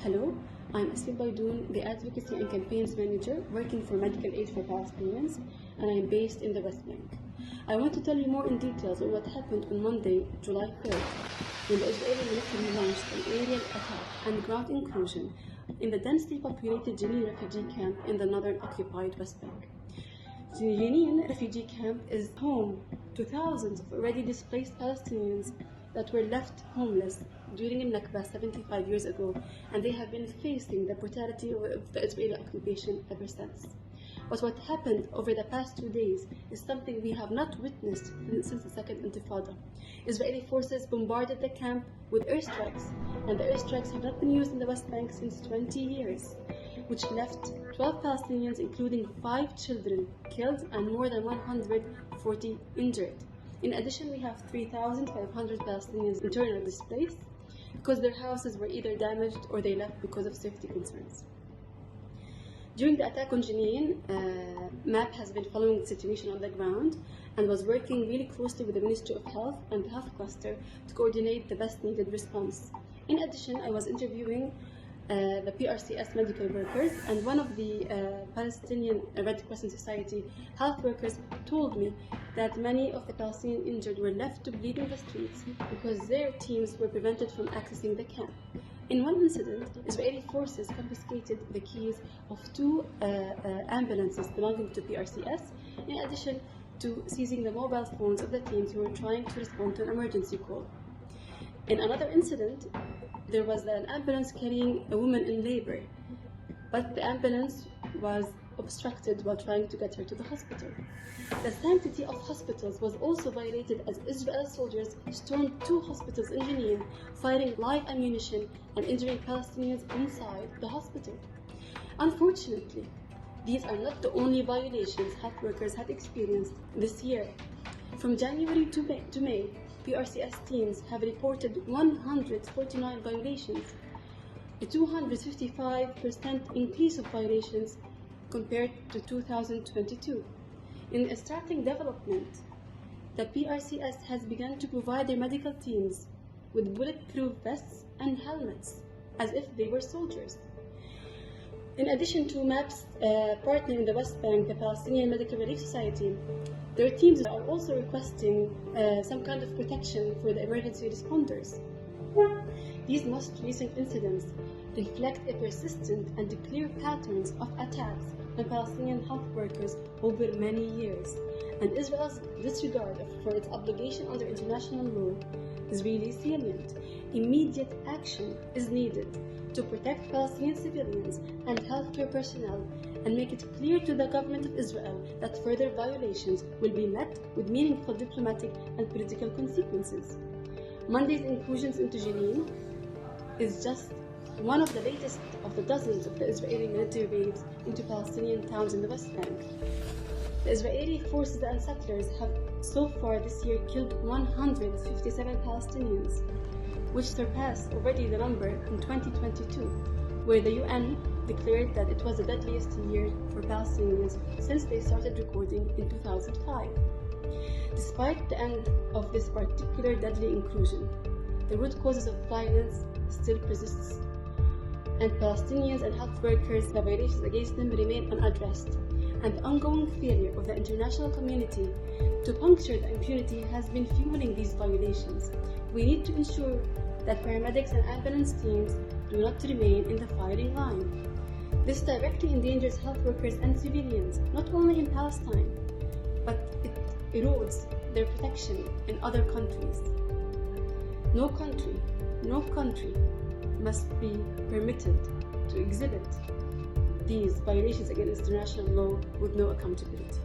Hello, I'm Aseel Baidoun, the Advocacy and Campaigns Manager working for Medical Aid for Palestinians, and I'm based in the West Bank. I want to tell you more in details on what happened on Monday, July 3rd, when the Israeli military launched an aerial attack and ground incursion in the densely populated Jenin refugee camp in the northern occupied West Bank. The Jenin refugee camp is home to thousands of already displaced Palestinians that were left homeless during Nakba 75 years ago, and they have been facing the brutality of the Israeli occupation ever since. But what happened over the past 2 days is something we have not witnessed since the Second Intifada. Israeli forces bombarded the camp with airstrikes, and the airstrikes have not been used in the West Bank since 20 years, which left 12 Palestinians, including 5 children, killed and more than 140 injured. In addition, we have 3,500 Palestinians internally displaced because their houses were either damaged or they left because of safety concerns. During the attack on Jenin, MAP has been following the situation on the ground and was working really closely with the Ministry of Health and the Health Cluster to coordinate the best needed response. In addition, I was interviewing the PRCS medical workers, and one of the Palestinian Red Crescent Society health workers told me that many of the Palestinian injured were left to bleed in the streets because their teams were prevented from accessing the camp. In one incident, Israeli forces confiscated the keys of 2 ambulances belonging to PRCS, in addition to seizing the mobile phones of the teams who were trying to respond to an emergency call. In another incident, there was an ambulance carrying a woman in labor, but the ambulance was obstructed while trying to get her to the hospital. The sanctity of hospitals was also violated as Israeli soldiers stormed 2 hospitals in Jenin, firing live ammunition and injuring Palestinians inside the hospital. Unfortunately, these are not the only violations health workers have experienced this year. From January to May, PRCS teams have reported 149 violations, a 255% increase of violations compared to 2022. In a startling development, the PRCS has begun to provide their medical teams with bulletproof vests and helmets, as if they were soldiers. In addition to MAP's partner in the West Bank, the Palestinian Medical Relief Society, their teams are also requesting some kind of protection for the emergency responders. These most recent incidents reflect a persistent and clear patterns of attacks on Palestinian health workers over many years, and Israel's disregard for its obligation under international law is really salient. Immediate action is needed to protect Palestinian civilians and healthcare personnel and make it clear to the government of Israel that further violations will be met with meaningful diplomatic and political consequences. Monday's incursions into Jenin is just one of the latest of the dozens of the Israeli military raids into Palestinian towns in the West Bank. The Israeli forces and settlers have so far this year killed 157 Palestinians, which surpassed already the number in 2022, where the UN declared that it was the deadliest year for Palestinians since they started recording in 2005. Despite the end of this particular deadly incursion, the root causes of violence still persists, and Palestinians and health workers, the violations against them remain unaddressed, and the ongoing failure of the international community to puncture the impunity has been fueling these violations. We need to ensure that paramedics and ambulance teams do not remain in the firing line. This directly endangers health workers and civilians, not only in Palestine, but it erodes their protection in other countries. No country must be permitted to exhibit these violations against international law with no accountability.